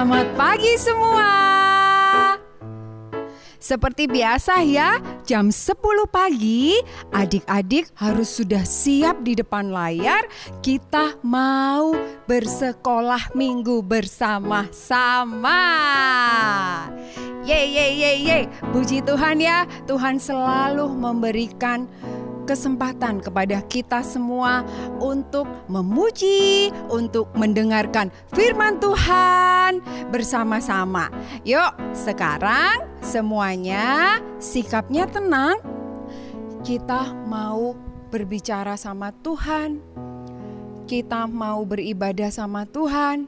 Selamat pagi semua. Seperti biasa ya, jam 10 pagi adik-adik harus sudah siap di depan layar. Kita mau bersekolah minggu bersama-sama. Yeay, yeay, yeay, yeay. Puji Tuhan ya, Tuhan selalu memberikan kesempatan kepada kita semua untuk memuji, untuk mendengarkan firman Tuhan bersama-sama. Yuk, sekarang semuanya sikapnya tenang. Kita mau berbicara sama Tuhan. Kita mau beribadah sama Tuhan.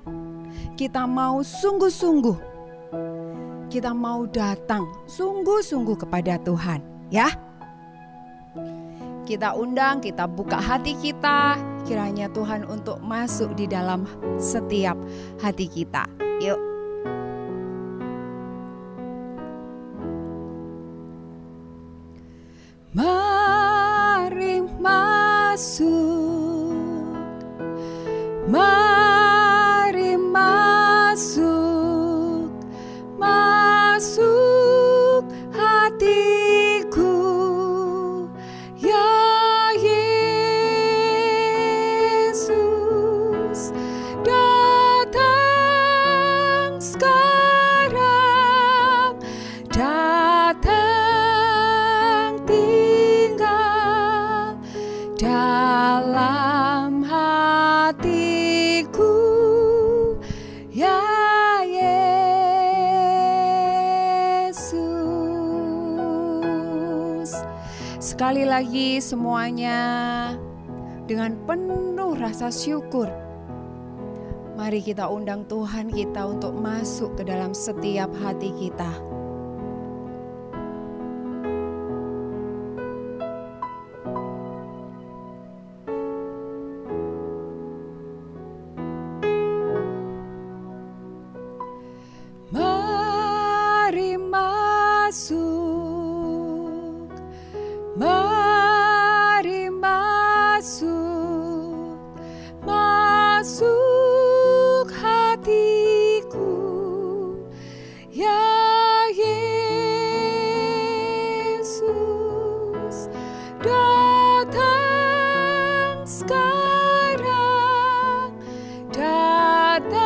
Kita mau sungguh-sungguh. Kita mau datang sungguh-sungguh kepada Tuhan, ya. Kita undang, kita buka hati kita, kiranya Tuhan untuk masuk di dalam setiap hati kita. Yuk. Mari masuk, mari masuk, masuk hatiku. Dalam hatiku, ya Yesus. Sekali lagi semuanya dengan penuh rasa syukur. Mari kita undang Tuhan kita untuk masuk ke dalam setiap hati kita. Mari masuk, masuk hatiku, ya Yesus. Datang sekarang, datang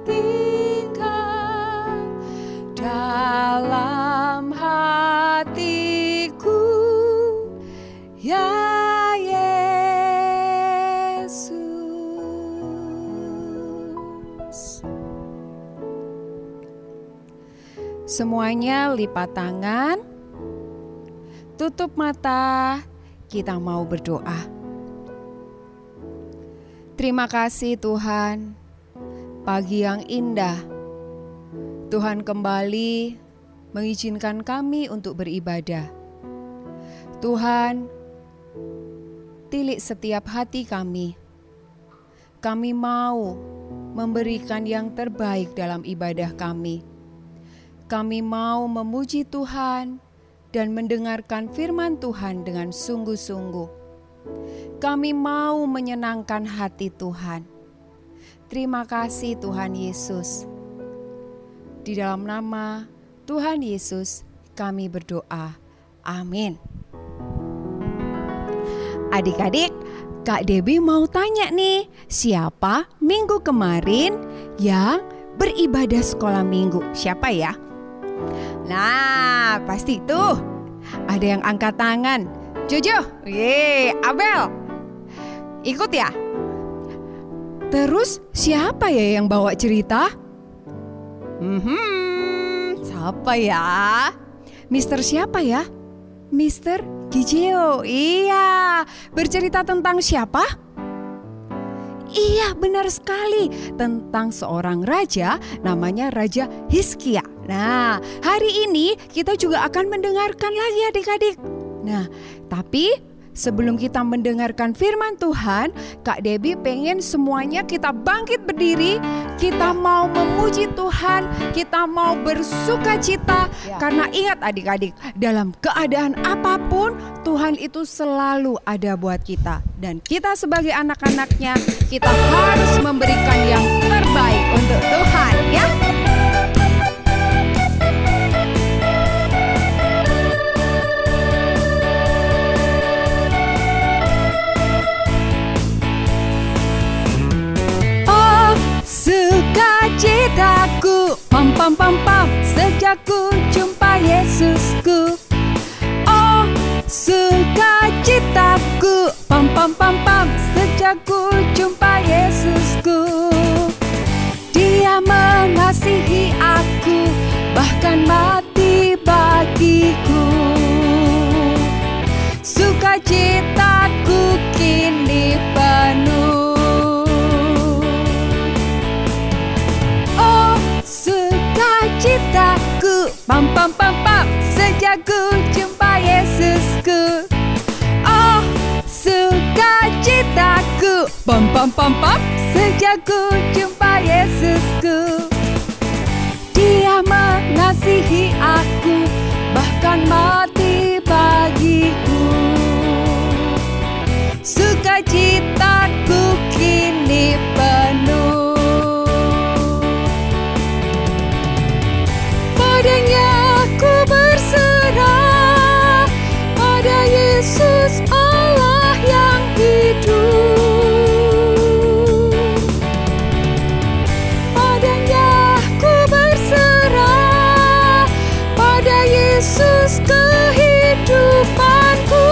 tinggal dalam hatiku, ya Yesus. Semuanya lipat tangan, tutup mata, kita mau berdoa. Terima kasih Tuhan, pagi yang indah. Tuhan kembali mengizinkan kami untuk beribadah. Tuhan, tilik setiap hati kami. Kami mau memberikan yang terbaik dalam ibadah kami. Kami mau memuji Tuhan dan mendengarkan firman Tuhan dengan sungguh-sungguh. Kami mau menyenangkan hati Tuhan. Terima kasih Tuhan Yesus. Di dalam nama Tuhan Yesus kami berdoa. Amin. Adik-adik, Kak Debbie mau tanya nih, siapa minggu kemarin yang beribadah sekolah minggu? Siapa ya? Nah, pasti tuh ada yang angkat tangan. Jojo, Abel, ikut ya? Terus siapa ya yang bawa cerita? Siapa ya? Mister siapa ya? Mister Gijeo. Iya, bercerita tentang siapa? Iya, benar sekali, tentang seorang raja namanya Raja Hizkia. Nah, hari ini kita juga akan mendengarkan lagi adik-adik. Nah, tapi sebelum kita mendengarkan firman Tuhan, Kak Debbie pengen semuanya kita bangkit berdiri. Kita mau memuji Tuhan, kita mau bersuka cita. Karena ingat adik-adik, dalam keadaan apapun Tuhan itu selalu ada buat kita. Dan kita sebagai anak-anaknya, kita harus memberikan yang terbaik untuk Tuhan, ya. Sukacitaku, pam pam pam pam, sejak ku jumpa Yesusku. Oh, sukacitaku, pam pam pam pam, sejak ku jumpa Yesusku. Dia mengasihi aku, bahkan mati bagiku. Sukacitaku kini penuh. Sukacitaku, pam pam pam pam, sejak ku jumpa Yesusku. Oh, sukacitaku, pam pam pam pam, sejak ku jumpa Yesusku. Dia mengasihi aku, bahkan mati bagiku. Sukacitaku kini penuh. Padanya ku berserah, pada Yesus Allah yang hidup. Padanya ku berserah, pada Yesus kehidupanku.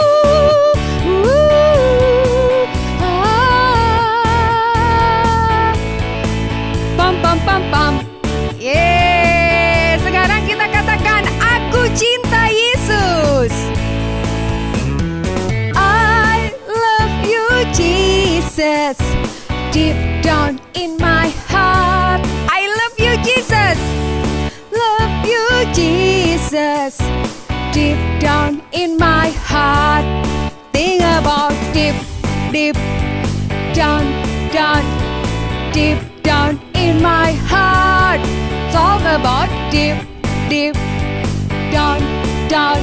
Pam pam pam pam. Sekarang kita katakan, aku cinta Yesus. I love you Jesus, deep down in my heart. I love you Jesus, love you Jesus, deep down in my heart. Think about deep, deep down, down, deep down in my heart. Talk about deep, deep down, down,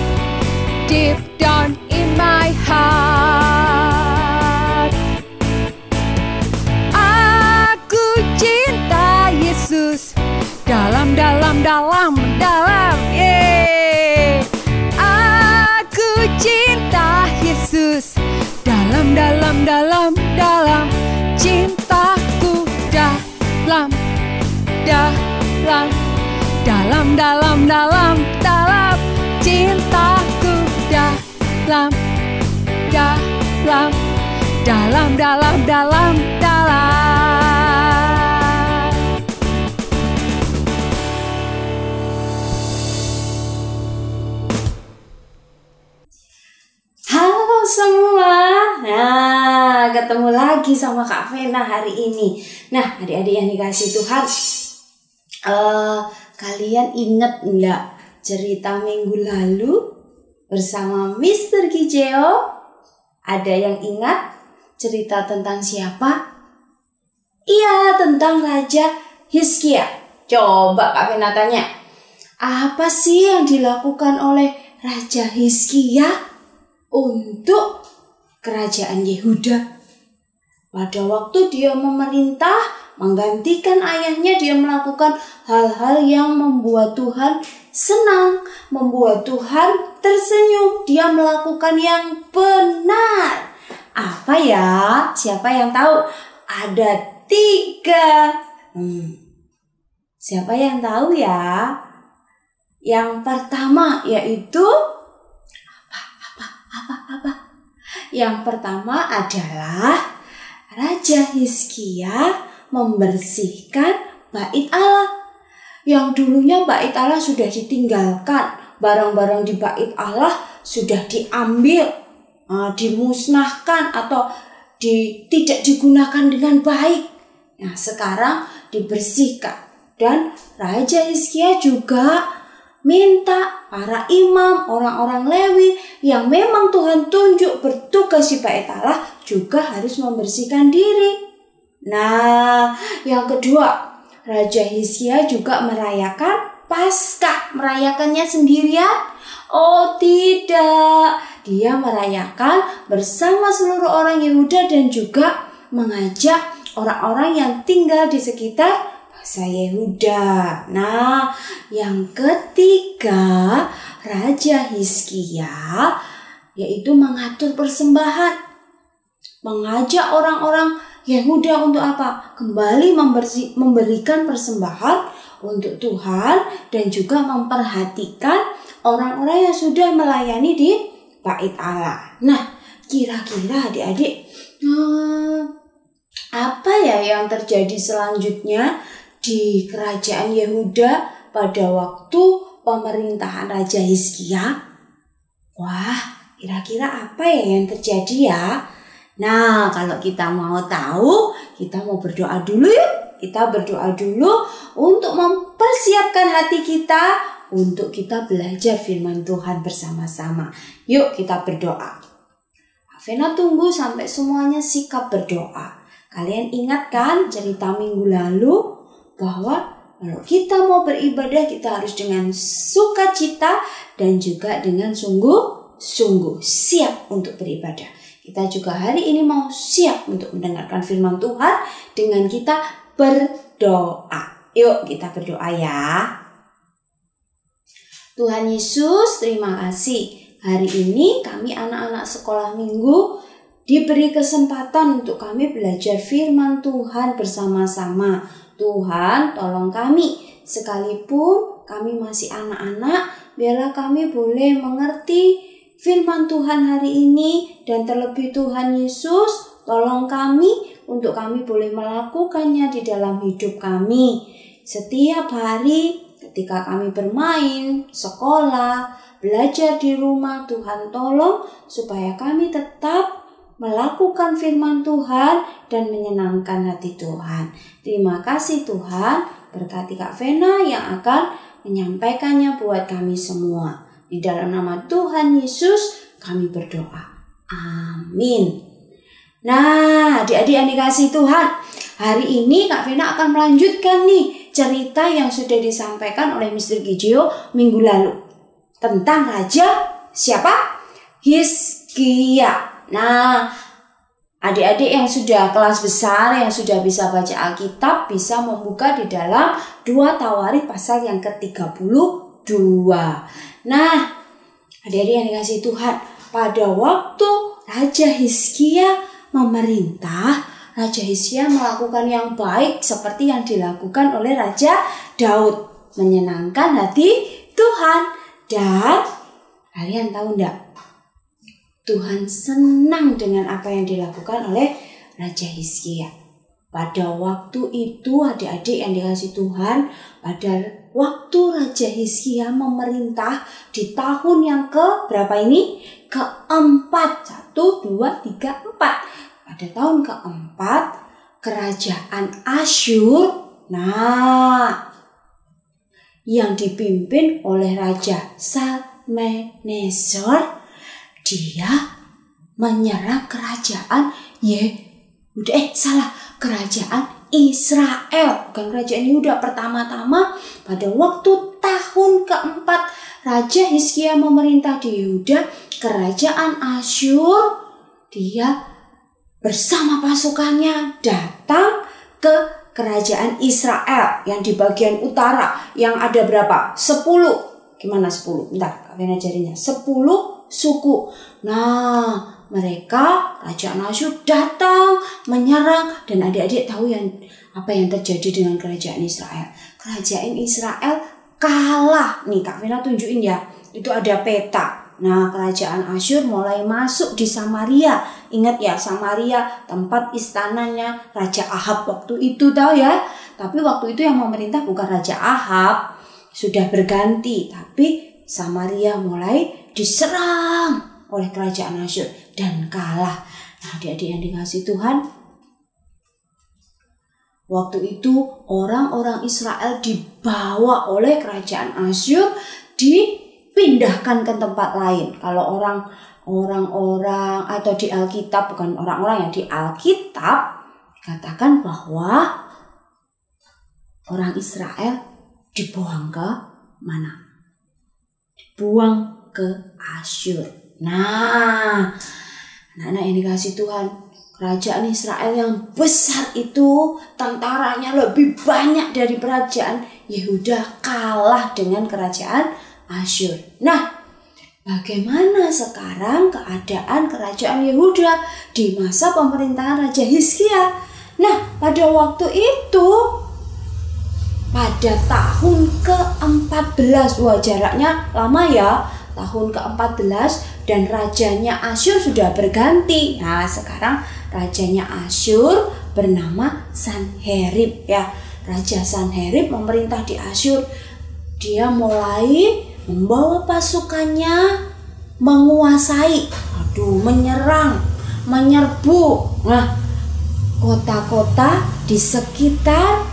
deep down in my heart. Aku cinta Yesus, dalam, dalam, dalam, dalam, yeah. Aku cinta Yesus, dalam, dalam, dalam, dalam, cintaku dalam, dalam, dalam, dalam, dalam, dalam, cintaku dalam, dalam, dalam, dalam, dalam, dalam. Halo semua, nah ketemu lagi sama Kak Vena hari ini. Nah adik-adik yang dikasih Tuhan, kalian ingat enggak cerita minggu lalu bersama Mr. Kijeo? Ada yang ingat cerita tentang siapa? Iya, tentang Raja Hizkia. Coba Kak Vena tanya, apa sih yang dilakukan oleh Raja Hizkia untuk kerajaan Yehuda? Pada waktu dia memerintah, menggantikan ayahnya, dia melakukan hal-hal yang membuat Tuhan senang, membuat Tuhan tersenyum. Dia melakukan yang benar. Apa ya? Siapa yang tahu? Ada 3. Siapa yang tahu ya? Yang pertama yaitu apa? Yang pertama adalah Raja Hizkia membersihkan bait Allah. Yang dulunya bait Allah sudah ditinggalkan, barang-barang di bait Allah sudah diambil, dimusnahkan atau tidak digunakan dengan baik. Nah, sekarang dibersihkan. Dan Raja Hizkia juga minta para imam, orang-orang Lewi yang memang Tuhan tunjuk bertugas di Bait Allah juga harus membersihkan diri. Nah, yang kedua, Raja Hizkia juga merayakan Paskah. Merayakannya sendirian? Oh tidak, dia merayakan bersama seluruh orang Yehuda dan juga mengajak orang-orang yang tinggal di sekitar bangsa Yehuda. Nah, yang ketiga, Raja Hizkia yaitu mengatur persembahan. Mengajak orang-orang Yehuda untuk apa? Kembali memberikan persembahan untuk Tuhan dan juga memperhatikan orang-orang yang sudah melayani di Bait Allah. Nah, kira-kira adik-adik, apa ya yang terjadi selanjutnya di kerajaan Yehuda pada waktu pemerintahan Raja Hizkia? Wah, kira-kira apa ya yang terjadi ya? Nah, kalau kita mau tahu, kita mau berdoa dulu yuk. Kita berdoa dulu untuk mempersiapkan hati kita untuk kita belajar firman Tuhan bersama-sama. Yuk kita berdoa. Vena tunggu sampai semuanya sikap berdoa. Kalian ingat kan cerita minggu lalu bahwa kalau kita mau beribadah kita harus dengan sukacita dan juga dengan sungguh-sungguh siap untuk beribadah. Kita juga hari ini mau siap untuk mendengarkan firman Tuhan dengan kita berdoa. Yuk kita berdoa ya. Tuhan Yesus, terima kasih. Hari ini kami anak-anak sekolah minggu diberi kesempatan untuk kami belajar firman Tuhan bersama-sama. Tuhan, tolong kami. Sekalipun kami masih anak-anak, biarlah kami boleh mengerti firman Tuhan hari ini. Dan terlebih Tuhan Yesus, tolong kami untuk kami boleh melakukannya di dalam hidup kami. Setiap hari ketika kami bermain, sekolah, belajar di rumah, Tuhan tolong supaya kami tetap melakukan firman Tuhan dan menyenangkan hati Tuhan. Terima kasih Tuhan, berkati Kak Vena yang akan menyampaikannya buat kami semua. Di dalam nama Tuhan Yesus kami berdoa. Amin. Nah, adik-adik yang dikasihi Tuhan, hari ini Kak Vena akan melanjutkan nih cerita yang sudah disampaikan oleh Mr. Gijio minggu lalu tentang Raja siapa? Hizkia. Nah, adik-adik yang sudah kelas besar, yang sudah bisa baca Alkitab, bisa membuka di dalam 2 Tawarikh pasal yang ke-32. Nah, adik-adik yang dikasihi Tuhan, pada waktu Raja Hizkia memerintah, Raja Hizkia melakukan yang baik seperti yang dilakukan oleh Raja Daud, menyenangkan hati Tuhan. Dan kalian tahu enggak? Tuhan senang dengan apa yang dilakukan oleh Raja Hizkia. Pada waktu itu adik-adik yang dikasihi Tuhan, pada waktu Raja Hizkia memerintah di tahun yang berapa ini? Keempat. 1, 2, 3, 4. Pada tahun keempat, kerajaan Asyur, yang dipimpin oleh Raja Salmaneser, dia menyerang kerajaan kerajaan Israel, bukan kerajaan Yehuda. Pertama-tama pada waktu tahun keempat Raja Hizkia memerintah di Yehuda, kerajaan Asyur dia bersama pasukannya datang ke kerajaan Israel yang di bagian utara, yang ada berapa? 10. Gimana 10? Bentar, kalian ajarinya. 10 suku. Nah, mereka kerajaan Asyur datang menyerang, dan adik-adik tahu apa yang terjadi dengan kerajaan Israel. Kerajaan Israel kalah. Nih Kak Vena tunjukin ya. Itu ada peta. Nah, kerajaan Asyur mulai masuk di Samaria. Ingat ya, Samaria tempat istananya Raja Ahab waktu itu, tahu ya. Tapi waktu itu yang memerintah bukan Raja Ahab, sudah berganti. Tapi Samaria mulai diserang oleh kerajaan Asyur dan kalah. Nah, adik-adik yang dikasihi Tuhan, waktu itu orang-orang Israel dibawa oleh kerajaan Asyur dipindahkan ke tempat lain. Kalau orang-orang atau di Alkitab, bukan orang-orang yang di Alkitab, katakan bahwa orang Israel dibuang ke mana? Dibuang ke Asyur. Nah, anak-anak yang dikasih Tuhan, kerajaan Israel yang besar itu tentaranya lebih banyak dari kerajaan Yehuda, kalah dengan kerajaan Asyur. Nah, bagaimana sekarang keadaan kerajaan Yehuda di masa pemerintahan Raja Hizkia? Nah, pada waktu itu, pada tahun ke-14, wah jaraknya lama ya, tahun ke-14, dan rajanya Asyur sudah berganti. Nah, sekarang rajanya Asyur bernama Sanherib ya. Raja Sanherib memerintah di Asyur. Dia mulai membawa pasukannya menguasai, menyerang, menyerbu. Nah, kota-kota di sekitar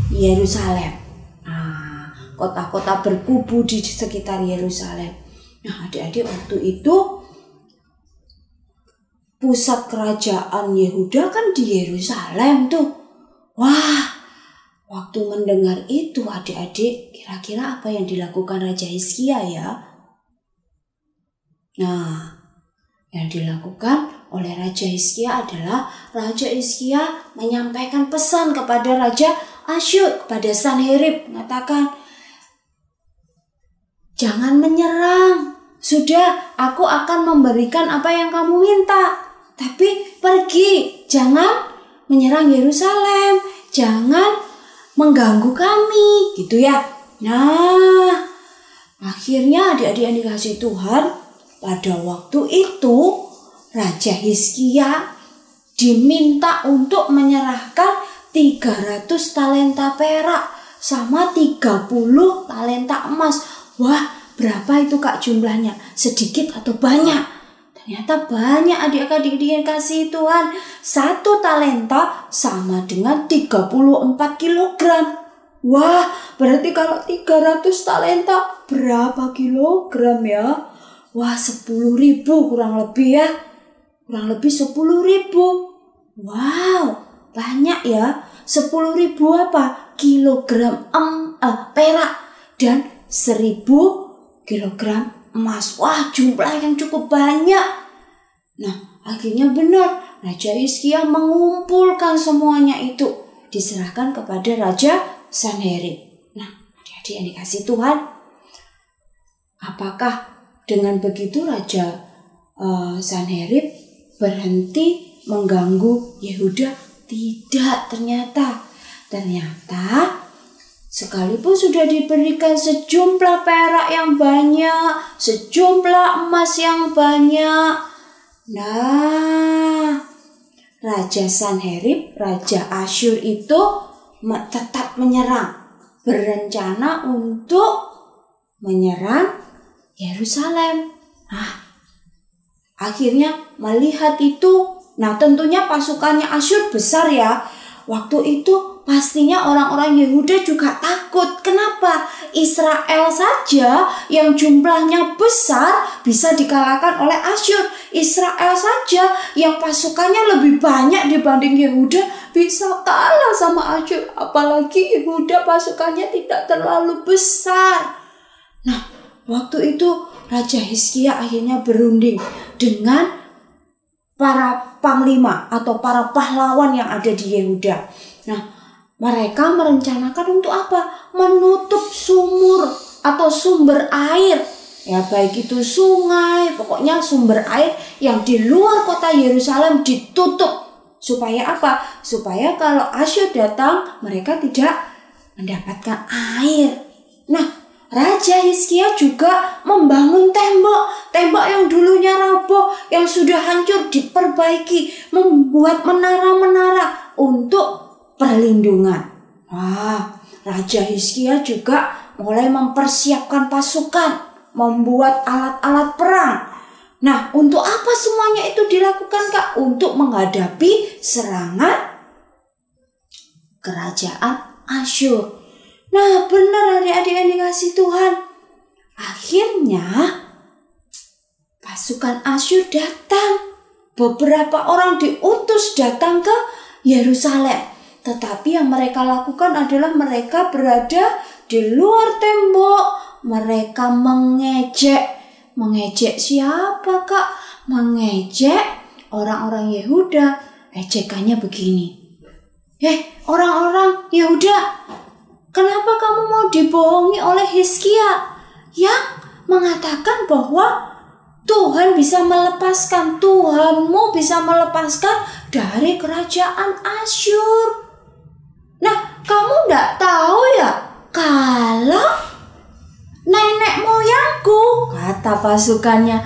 Yerusalem. Nah, kota-kota berkubu di sekitar Yerusalem. Nah, adik-adik, waktu itu pusat kerajaan Yehuda kan di Yerusalem tuh. Wah, waktu mendengar itu adik-adik, kira-kira apa yang dilakukan Raja Hizkia ya? Nah, yang dilakukan oleh Raja Hizkia adalah Raja Hizkia menyampaikan pesan kepada Raja Asyur, kepada Sanherib, mengatakan, jangan menyerang. Sudah, aku akan memberikan apa yang kamu minta. Tapi pergi, jangan menyerang Yerusalem, jangan mengganggu kami, gitu ya. Nah, akhirnya adik-adik yang dikasih Tuhan, pada waktu itu Raja Hizkia diminta untuk menyerahkan 300 talenta perak sama 30 talenta emas. Wah, berapa itu Kak jumlahnya? Sedikit atau banyak? Ternyata banyak adik-adik dikasih Tuhan. 1 talenta sama dengan 34 kilogram. Wah, berarti kalau 300 talenta berapa kilogram ya? Wah, 10.000 kurang lebih ya. Kurang lebih 10.000. Wow, banyak ya. 10.000 apa? Kilogram perak dan 1.000 kilogram emas. Wah, jumlah yang cukup banyak. Nah, akhirnya benar Raja Hizkia mengumpulkan semuanya itu, diserahkan kepada Raja Sanherib. Nah, adik-adik yang dikasih Tuhan, apakah dengan begitu Raja Sanherib berhenti mengganggu Yehuda? Tidak, ternyata sekalipun sudah diberikan sejumlah perak yang banyak, sejumlah emas yang banyak. Nah, Raja Sanherib, Raja Asyur itu tetap menyerang, berencana untuk menyerang Yerusalem. Nah, akhirnya melihat itu, nah tentunya pasukannya Asyur besar ya. Waktu itu pastinya orang-orang Yehuda juga takut. Kenapa? Israel saja yang jumlahnya besar bisa dikalahkan oleh Asyur. Israel saja yang pasukannya lebih banyak dibanding Yehuda bisa kalah sama Asyur. Apalagi Yehuda pasukannya tidak terlalu besar. Nah, waktu itu Raja Hizkia akhirnya berunding dengan para panglima atau para pahlawan yang ada di Yehuda. Nah, mereka merencanakan untuk apa? Menutup sumur atau sumber air. Ya, baik itu sungai, pokoknya sumber air yang di luar kota Yerusalem ditutup. Supaya apa? Supaya kalau Asyur datang, mereka tidak mendapatkan air. Nah, Raja Hizkia juga membangun tembok yang dulunya roboh, yang sudah hancur diperbaiki, membuat menara-menara untuk perlindungan. Wah, Raja Hizkia juga mulai mempersiapkan pasukan, membuat alat-alat perang. Nah, untuk apa semuanya itu dilakukan, Kak? Untuk menghadapi serangan kerajaan Asyur. Nah, benar adik-adik yang dikasih Tuhan. Akhirnya pasukan Asyur datang. Beberapa orang diutus datang ke Yerusalem. Tetapi yang mereka lakukan adalah mereka berada di luar tembok. Mereka mengejek. Mengejek siapa, Kak? Mengejek orang-orang Yehuda. Ejekannya begini. Orang-orang Yehuda, kenapa kamu mau dibohongi oleh Hizkia yang mengatakan bahwa Tuhan bisa melepaskan, Tuhanmu bisa melepaskan dari kerajaan Asyur? Nah, kamu enggak tahu ya kalau nenek moyangku, kata pasukannya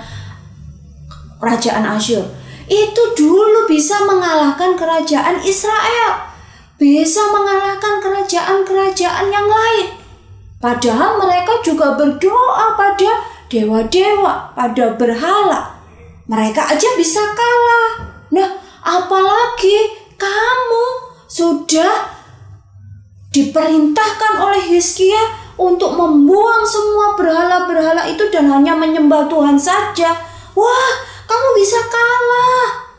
kerajaan Asyur, itu dulu bisa mengalahkan kerajaan Israel, bisa mengalahkan kerajaan-kerajaan yang lain. Padahal mereka juga berdoa pada dewa-dewa, pada berhala. Mereka aja bisa kalah. Nah, apalagi kamu sudah diperintahkan oleh Hizkia untuk membuang semua berhala-berhala itu dan hanya menyembah Tuhan saja. Wah, kamu bisa kalah.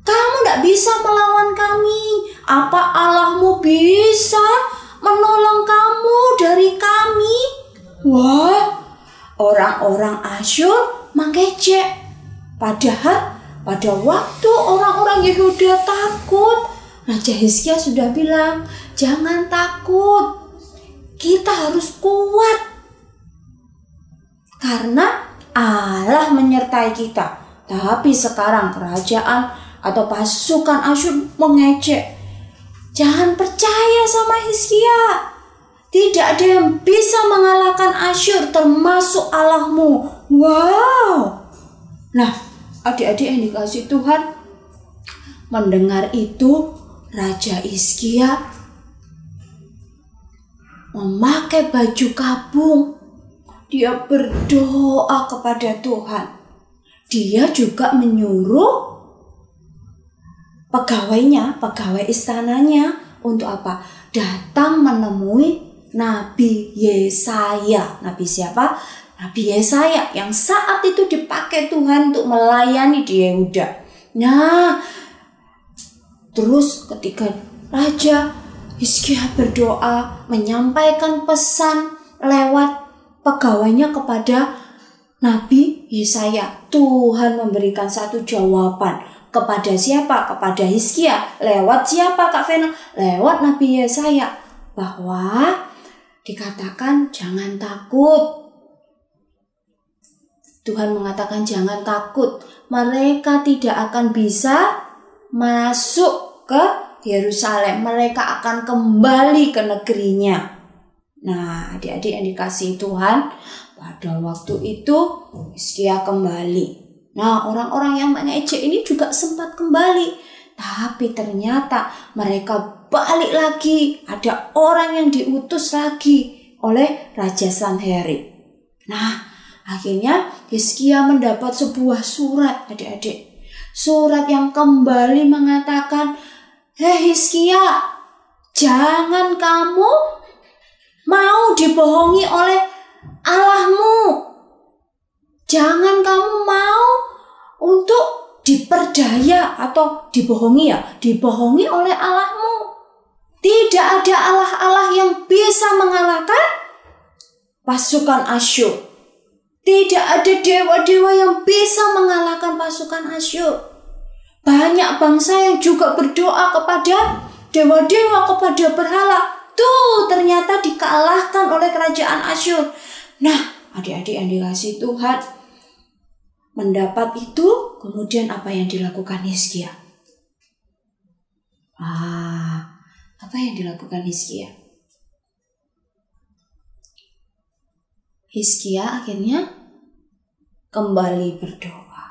Kamu tidak bisa melawan kami. Apa Allahmu bisa menolong kamu dari kami? Wah, orang-orang Asyur mengejek. Padahal pada waktu orang-orang Yehuda takut, Raja Hizkia sudah bilang, jangan takut. Kita harus kuat. Karena Allah menyertai kita. Tapi sekarang kerajaan atau pasukan Asyur mengejek. Jangan percaya sama Hizkia. Tidak ada yang bisa mengalahkan Asyur termasuk Allahmu. Wow. Nah, adik-adik yang dikasihi Tuhan, mendengar itu Raja Hizkia memakai baju kabung. Dia berdoa kepada Tuhan. Dia juga menyuruh pegawai istananya untuk apa? Datang menemui Nabi Yesaya. Nabi siapa? Nabi Yesaya yang saat itu dipakai Tuhan untuk melayani di Yehuda. Nah, terus ketika Raja Hizkia berdoa, menyampaikan pesan lewat pegawainya kepada Nabi Yesaya, Tuhan memberikan satu jawaban. Kepada siapa? Kepada Hizkia. Lewat siapa, Kak Vena? Lewat Nabi Yesaya. Bahwa dikatakan jangan takut. Tuhan mengatakan jangan takut. Mereka tidak akan bisa masuk ke Yerusalem. Mereka akan kembali ke negerinya. Nah, adik-adik yang dikasihi Tuhan, pada waktu itu Hizkia kembali. Nah, orang-orang yang mengejek ini juga sempat kembali. Tapi ternyata mereka balik lagi. Ada orang yang diutus lagi oleh Raja Sanherib. Nah, akhirnya Hizkia mendapat sebuah surat, adik-adik. Surat yang kembali mengatakan, "Hei Hizkia, jangan kamu mau dibohongi oleh Allahmu. Jangan kamu mau untuk diperdaya atau dibohongi oleh Allahmu. Tidak ada Allah-Allah yang bisa mengalahkan pasukan Asyur. Tidak ada dewa-dewa yang bisa mengalahkan pasukan Asyur. Banyak bangsa yang juga berdoa kepada dewa-dewa, kepada berhala. Tuh, ternyata dikalahkan oleh kerajaan Asyur." Nah, adik-adik yang dikasihi Tuhan, mendapat itu, kemudian apa yang dilakukan Hizkia? Apa yang dilakukan Hizkia? Hizkia akhirnya kembali berdoa.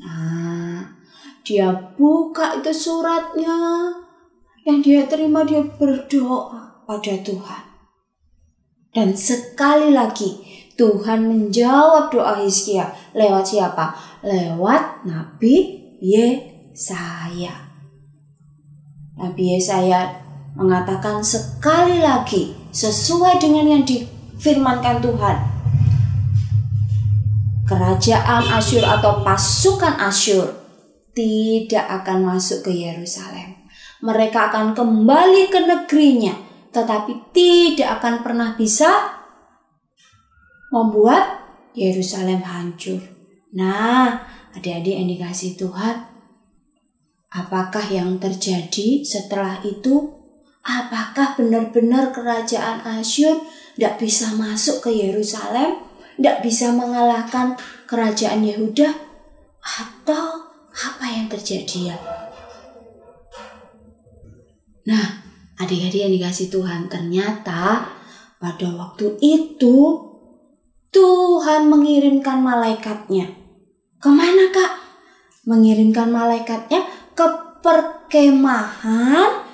Nah, dia buka itu suratnya, yang dia terima, dia berdoa pada Tuhan. Dan sekali lagi Tuhan menjawab doa Hizkia. Lewat siapa? Lewat Nabi Yesaya. Nabi Yesaya mengatakan sekali lagi sesuai dengan yang difirmankan Tuhan. kerajaan Asyur atau pasukan Asyur tidak akan masuk ke Yerusalem. Mereka akan kembali ke negerinya, tetapi tidak akan pernah bisa membuat Yerusalem hancur. Nah, adik-adik yang dikasihi Tuhan, apakah yang terjadi setelah itu? Apakah benar-benar kerajaan Asyur tidak bisa masuk ke Yerusalem? Tidak bisa mengalahkan kerajaan Yehuda? Atau apa yang terjadi ya? Nah, adik-adik yang dikasihi Tuhan, ternyata pada waktu itu Tuhan mengirimkan malaikatnya. Kemana Kak? Mengirimkan malaikatnya ke perkemahan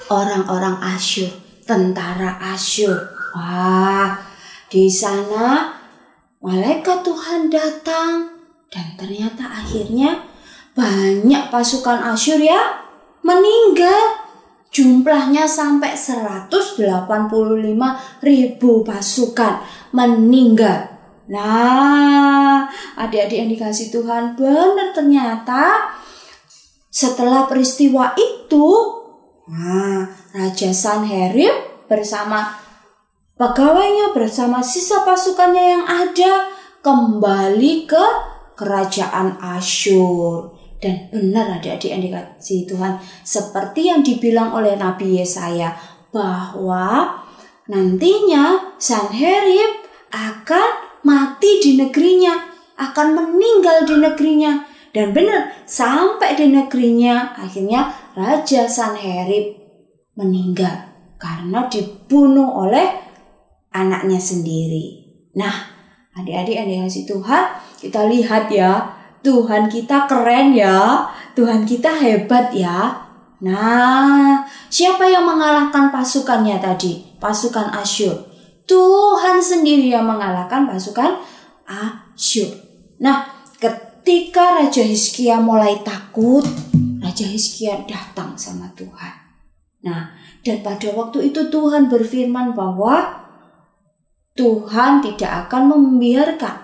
orang-orang Asyur, tentara Asyur. Wah, di sana malaikat Tuhan datang dan ternyata akhirnya banyak pasukan Asyur ya meninggal. Jumlahnya sampai 185.000 pasukan meninggal. Nah, adik-adik yang dikasihi Tuhan, benar ternyata setelah peristiwa itu, Raja Sanherib bersama pegawainya, bersama sisa pasukannya yang ada, kembali ke kerajaan Asyur. Dan benar adik-adik yang dikasihi Tuhan, seperti yang dibilang oleh Nabi Yesaya, bahwa nantinya Sanherib akan mati di negerinya, akan meninggal di negerinya. Dan benar, sampai di negerinya akhirnya Raja Sanherib meninggal karena dibunuh oleh anaknya sendiri. Nah, adik-adik yang dikasihi Tuhan, kita lihat ya, Tuhan kita keren ya, Tuhan kita hebat ya. Nah, siapa yang mengalahkan pasukannya tadi? Pasukan Asyur. Tuhan sendiri yang mengalahkan pasukan Asyur. Nah, ketika Raja Hizkia mulai takut, Raja Hizkia datang sama Tuhan. Nah, dan pada waktu itu Tuhan berfirman bahwa Tuhan tidak akan membiarkan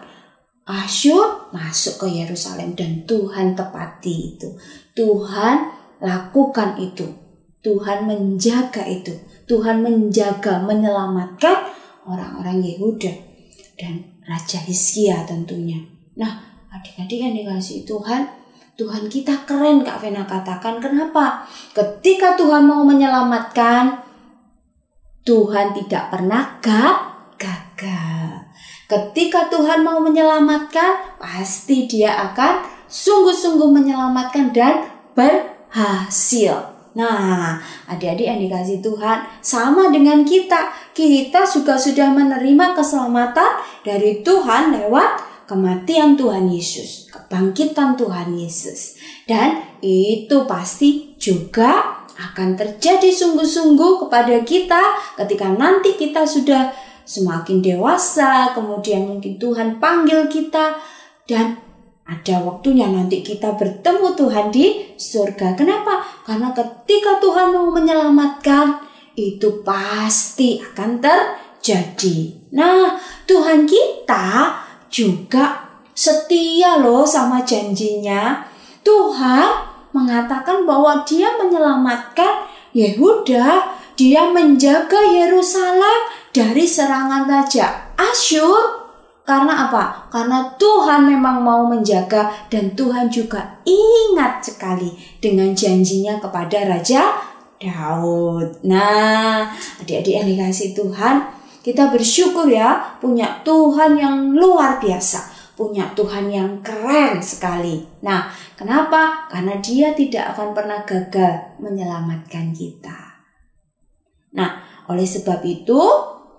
Asyur masuk ke Yerusalem, dan Tuhan tepati itu. Tuhan lakukan itu. Tuhan menjaga itu. Tuhan menjaga, menyelamatkan orang-orang Yehuda dan Raja Hizkia tentunya. Nah, adik-adik yang dikasihi Tuhan, Tuhan kita keren Kak Vena katakan. Kenapa? Ketika Tuhan mau menyelamatkan, Tuhan tidak pernah gagal. Ketika Tuhan mau menyelamatkan, pasti Dia akan sungguh-sungguh menyelamatkan dan berhasil. Nah, adik-adik yang dikasihi Tuhan, sama dengan kita. Kita juga sudah menerima keselamatan dari Tuhan lewat kematian Tuhan Yesus, kebangkitan Tuhan Yesus. Dan itu pasti juga akan terjadi sungguh-sungguh kepada kita ketika nanti kita sudah semakin dewasa, kemudian mungkin Tuhan panggil kita dan ada waktunya nanti kita bertemu Tuhan di surga. Kenapa? Karena ketika Tuhan mau menyelamatkan, itu pasti akan terjadi. Nah, Tuhan kita juga setia loh sama janjinya. Tuhan mengatakan bahwa Dia menyelamatkan Yehuda, Dia menjaga Yerusalem dari serangan Raja Asyur. Karena apa? Karena Tuhan memang mau menjaga, dan Tuhan juga ingat sekali dengan janjinya kepada Raja Daud. Nah, adik-adik yang dikasihi Tuhan, kita bersyukur ya punya Tuhan yang luar biasa, punya Tuhan yang keren sekali. Nah, kenapa? Karena Dia tidak akan pernah gagal menyelamatkan kita. Nah, oleh sebab itu,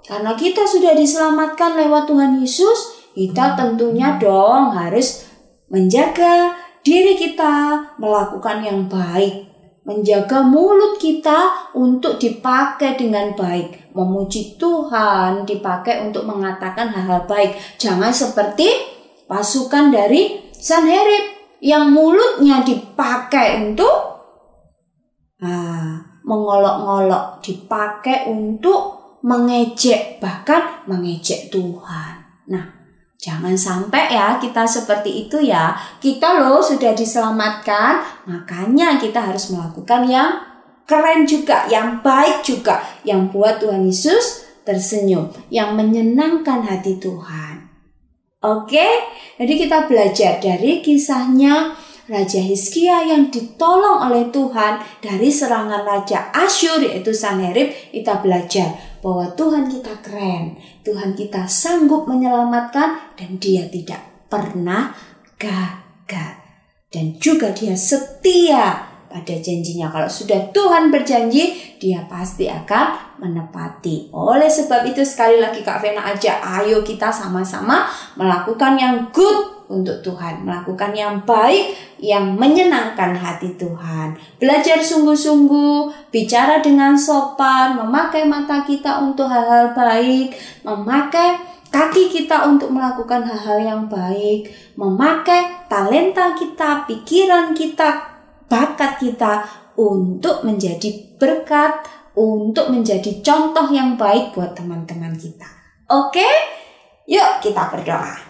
karena kita sudah diselamatkan lewat Tuhan Yesus, kita tentunya dong harus menjaga diri kita, melakukan yang baik, menjaga mulut kita untuk dipakai dengan baik, memuji Tuhan, dipakai untuk mengatakan hal-hal baik. Jangan seperti pasukan dari Sanherib yang mulutnya dipakai untuk mengolok-ngolok, dipakai untuk mengejek, bahkan mengejek Tuhan. Nah, jangan sampai ya kita seperti itu ya. Kita loh sudah diselamatkan, makanya kita harus melakukan yang keren juga, yang baik juga, yang buat Tuhan Yesus tersenyum, yang menyenangkan hati Tuhan. Oke, jadi kita belajar dari kisahnya Raja Hizkia yang ditolong oleh Tuhan dari serangan Raja Asyur yaitu Sanherib. Kita belajar bahwa Tuhan kita keren, Tuhan kita sanggup menyelamatkan dan Dia tidak pernah gagal. Dan juga Dia setia pada janjinya. Kalau sudah Tuhan berjanji, Dia pasti akan menepati. Oleh sebab itu sekali lagi Kak Vena ajak, ayo kita sama-sama melakukan yang good untuk Tuhan, melakukan yang baik, yang menyenangkan hati Tuhan. Belajar sungguh-sungguh, bicara dengan sopan, memakai mata kita untuk hal-hal baik, memakai kaki kita untuk melakukan hal-hal yang baik, memakai talenta kita, pikiran kita, bakat kita untuk menjadi berkat, untuk menjadi contoh yang baik buat teman-teman kita. Oke? Yuk kita berdoa.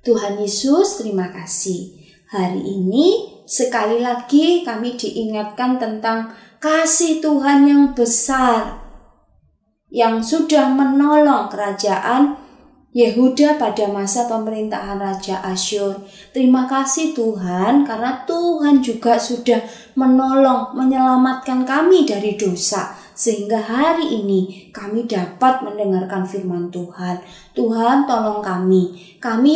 Tuhan Yesus, terima kasih. Hari ini sekali lagi kami diingatkan tentang kasih Tuhan yang besar yang sudah menolong kerajaan Yehuda pada masa pemerintahan Raja Asyur. Terima kasih Tuhan karena Tuhan juga sudah menolong, menyelamatkan kami dari dosa. Sehingga hari ini kami dapat mendengarkan firman Tuhan. Tuhan tolong kami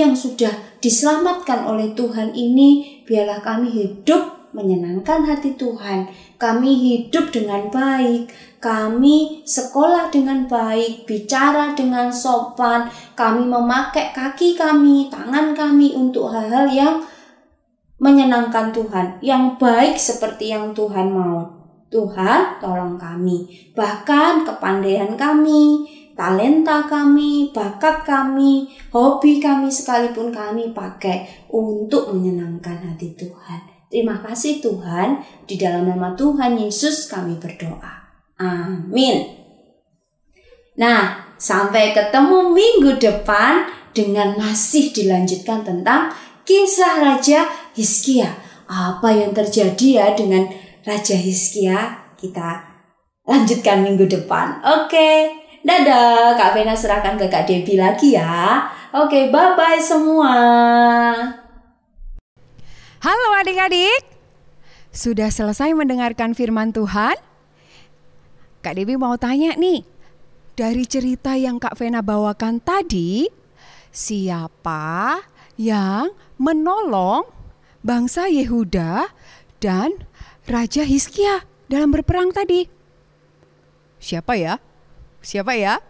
yang sudah diselamatkan oleh Tuhan ini, biarlah kami hidup menyenangkan hati Tuhan. Kami hidup dengan baik, kami sekolah dengan baik, bicara dengan sopan, kami memakai kaki kami, tangan kami untuk hal-hal yang menyenangkan Tuhan, yang baik seperti yang Tuhan mau. Tuhan tolong kami, bahkan kepandaian kami, talenta kami, bakat kami, hobi kami sekalipun kami pakai untuk menyenangkan hati Tuhan. Terima kasih Tuhan, di dalam nama Tuhan Yesus kami berdoa. Amin. Nah, sampai ketemu minggu depan dengan masih dilanjutkan tentang kisah Raja Hizkia. Apa yang terjadi ya dengan Raja Hizkia, kita lanjutkan minggu depan. Oke, dadah. Kak Vena serahkan ke Kak Debbie lagi ya. Oke, bye-bye semua. Halo adik-adik, sudah selesai mendengarkan firman Tuhan? Kak Debbie mau tanya nih, dari cerita yang Kak Vena bawakan tadi, siapa yang menolong bangsa Yehuda dan Raja Hizkia dalam berperang tadi? Siapa ya? Siapa ya?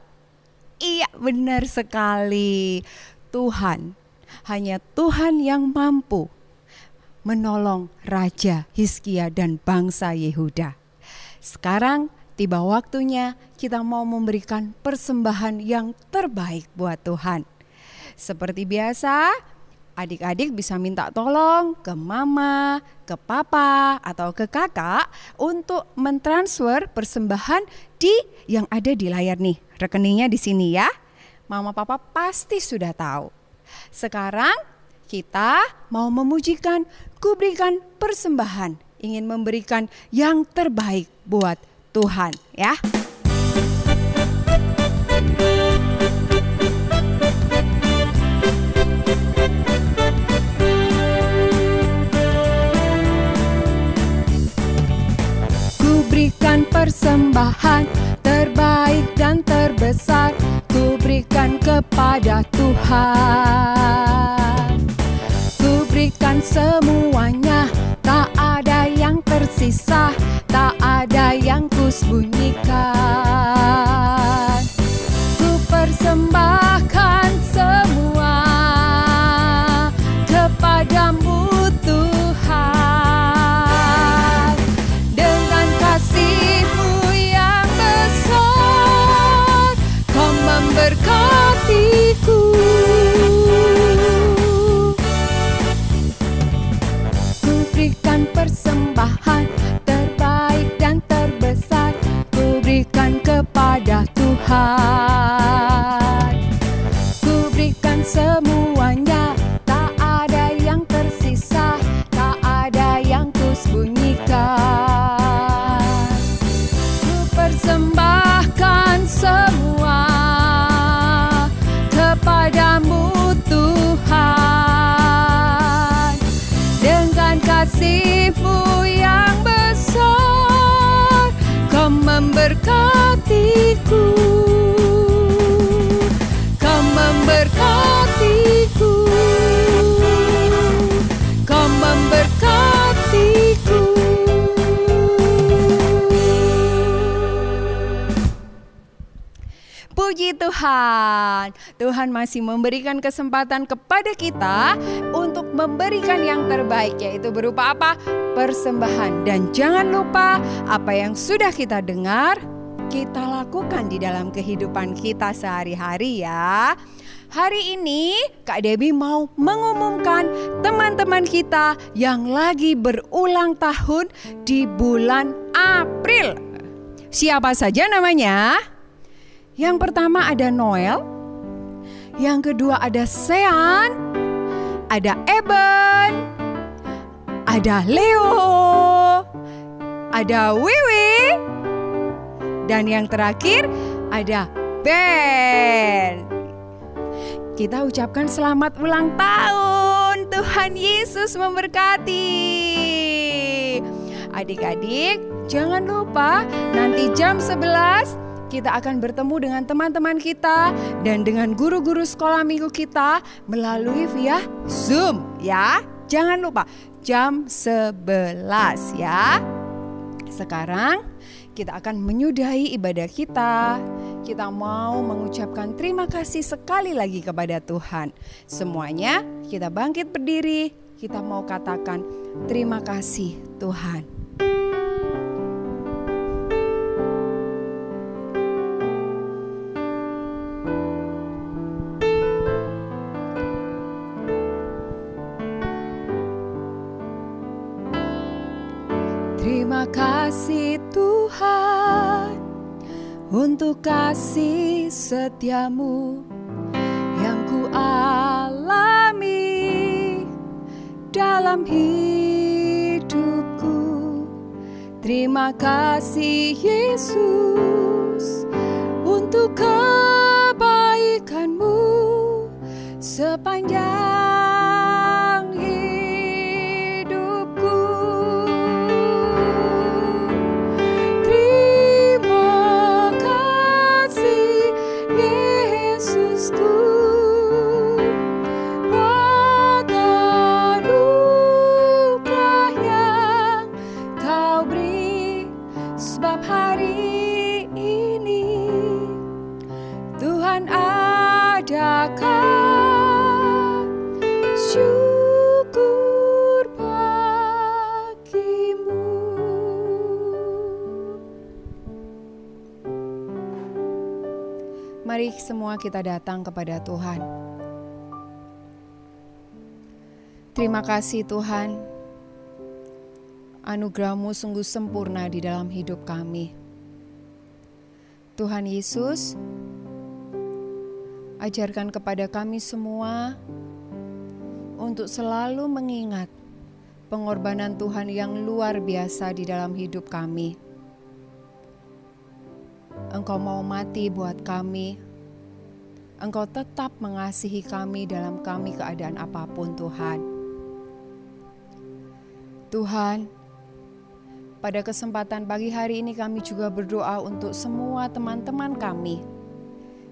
Iya, benar sekali. Tuhan. Hanya Tuhan yang mampu menolong Raja Hizkia dan bangsa Yehuda. Sekarang tiba waktunya kita mau memberikan persembahan yang terbaik buat Tuhan. Seperti biasa, adik-adik bisa minta tolong ke mama, ke papa, atau ke kakak untuk mentransfer persembahan yang ada di layar nih. Rekeningnya di sini ya. Mama papa pasti sudah tahu. Sekarang kita mau memujikan, kuberikan persembahan. Ingin memberikan yang terbaik buat Tuhan ya. Kuberikan persembahan terbaik dan terbesar, kuberikan kepada Tuhan. Kuberikan semuanya, tak ada yang tersisa, tak ada yang kusembunyikan. Ku persembahkan semua kepadamu Tuhan. Dengan kasih-Mu yang besar, Kau memberkatiku. Ku berikan Tuhan. Tuhan masih memberikan kesempatan kepada kita untuk memberikan yang terbaik, yaitu berupa apa? Persembahan. Dan jangan lupa apa yang sudah kita dengar, kita lakukan di dalam kehidupan kita sehari-hari ya. Hari ini Kak Debbie mau mengumumkan teman-teman kita yang lagi berulang tahun di bulan April. Siapa saja namanya? Yang pertama ada Noel, yang kedua ada Sean, ada Eben, ada Leo, ada Wiwi, dan yang terakhir ada Ben. Kita ucapkan selamat ulang tahun. Tuhan Yesus memberkati. Adik-adik, jangan lupa nanti jam 11 kita akan bertemu dengan teman-teman kita dan dengan guru-guru sekolah minggu kita melalui via Zoom ya. Jangan lupa jam 11 ya. Sekarang kita akan menyudahi ibadah kita. Kita mau mengucapkan terima kasih sekali lagi kepada Tuhan. Semuanya kita bangkit berdiri. Kita mau katakan terima kasih Tuhan. Terima kasih Tuhan untuk kasih setiamu yang ku alami dalam hidupku. Terima kasih Yesus untuk kebaikanmu sepanjang hidupku. Terima kasih Yesusku buat anugerah yang kau beri, sebab hari ini Tuhan adakan syukur bagimu. Mari semua kita datang kepada Tuhan. Terima kasih Tuhan, anugerah-Mu sungguh sempurna di dalam hidup kami. Tuhan Yesus, ajarkan kepada kami semua untuk selalu mengingat pengorbanan Tuhan yang luar biasa di dalam hidup kami. Engkau mau mati buat kami. Engkau tetap mengasihi kami dalam kami keadaan apapun Tuhan. Tuhan, pada kesempatan pagi hari ini kami juga berdoa untuk semua teman-teman kami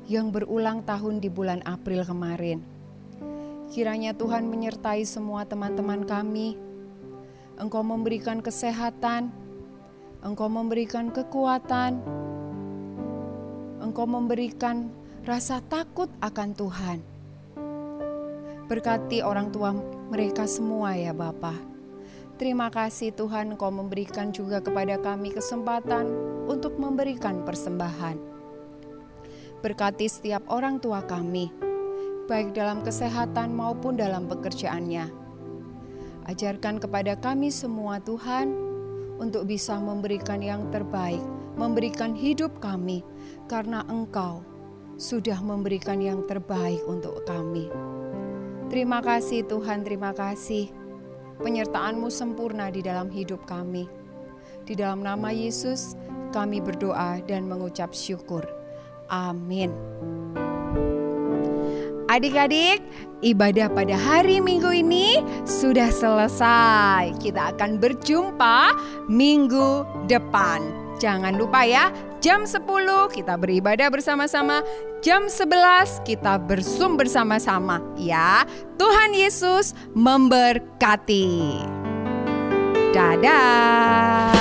yang berulang tahun di bulan April kemarin. Kiranya Tuhan menyertai semua teman-teman kami. Engkau memberikan kesehatan, Engkau memberikan kekuatan, Engkau memberikan rasa takut akan Tuhan. Berkati orang tua mereka semua ya Bapa. Terima kasih Tuhan, Engkau memberikan juga kepada kami kesempatan untuk memberikan persembahan. Berkati setiap orang tua kami, baik dalam kesehatan maupun dalam pekerjaannya. Ajarkan kepada kami semua Tuhan, untuk bisa memberikan yang terbaik, memberikan hidup kami, karena Engkau sudah memberikan yang terbaik untuk kami. Terima kasih Tuhan, terima kasih. Penyertaan-Mu sempurna di dalam hidup kami. Di dalam nama Yesus kami berdoa dan mengucap syukur. Amin. Adik-adik, ibadah pada hari Minggu ini sudah selesai. Kita akan berjumpa minggu depan. Jangan lupa ya, jam 10 kita beribadah bersama-sama. Jam 11 kita bersum bersama-sama ya. Tuhan Yesus memberkati. Dadah.